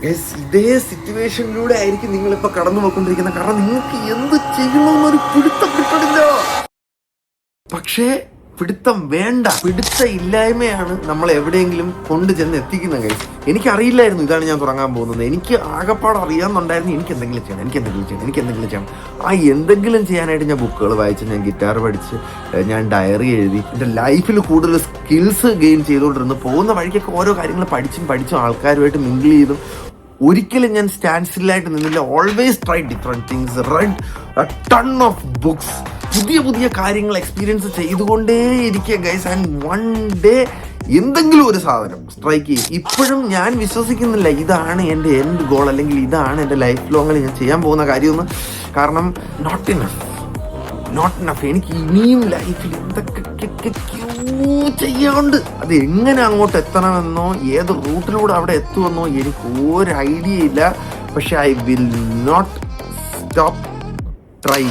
ഇതേ സിറ്റുവേഷനിലൂടെ ആയിരിക്കും നിങ്ങളിപ്പോൾ കടന്നു പോയിക്കൊണ്ടിരിക്കുന്നത്. കാരണം നിങ്ങൾക്ക് എന്ത് ചെയ്യണമെന്നൊരു പിടുത്തം കിട്ടണില്ല. പക്ഷേ പിടുത്തം വേണ്ട, പിടുത്ത ഇല്ലായ്മയാണ് നമ്മൾ എവിടെയെങ്കിലും കൊണ്ടു ചെന്ന് എത്തിക്കുന്നത്. ഗൈസ് എനിക്കറിയില്ലായിരുന്നു ഇതാണ് ഞാൻ തുടങ്ങാൻ പോകുന്നത്. എനിക്ക് ആകെപ്പാട് അറിയാമെന്നുണ്ടായിരുന്നു എനിക്ക് എന്തെങ്കിലും ചെയ്യണം. ആ എന്തെങ്കിലും ചെയ്യാനായിട്ട് ഞാൻ ബുക്കുകൾ വായിച്ച്, ഞാൻ ഗിറ്റാർ പഠിച്ച്, ഞാൻ ഡയറി എഴുതി, എൻ്റെ ലൈഫിൽ കൂടുതൽ സ്കിൽസ് ഗെയിൻ ചെയ്തുകൊണ്ടിരുന്നു. പോകുന്ന വഴിക്കൊക്കെ ഓരോ കാര്യങ്ങൾ പഠിച്ചും ആൾക്കാരുമായിട്ട് മിങ്കിൾ ചെയ്തും ഒരിക്കലും ഞാൻ സ്റ്റാൻഡ് സ്റ്റില്ലായിട്ട് നിന്നില്ല. Always try different things, read ton of books, പുതിയ കാര്യങ്ങൾ എക്സ്പീരിയൻസ് ചെയ്തുകൊണ്ടേ ഇരിക്കുക ഗൈസ്. ആൻഡ് വൺ ഡേ എന്തെങ്കിലും ഒരു സാധനം സ്ട്രൈക്ക് ചെയ്യും. ഇപ്പോഴും ഞാൻ വിശ്വസിക്കുന്നില്ല ഇതാണ് എൻ്റെ എൻഡ് ഗോൾ, അല്ലെങ്കിൽ ഇതാണ് എൻ്റെ ലൈഫ് ലോങ്ങിൽ ഞാൻ ചെയ്യാൻ പോകുന്ന കാര്യമെന്ന്. കാരണം നോട്ട് ഇനഫ്. എനിക്ക് ഇനിയും ലൈഫിൽ എന്തൊക്കെ ചെയ്യാണ്ട് അത് എങ്ങനെ അങ്ങോട്ട് എത്തണമെന്നോ ഏത് റൂട്ടിലൂടെ അവിടെ എത്തുമെന്നോ എനിക്ക് ഒരു ഐഡിയ ഇല്ല. പക്ഷെ I will not stop try.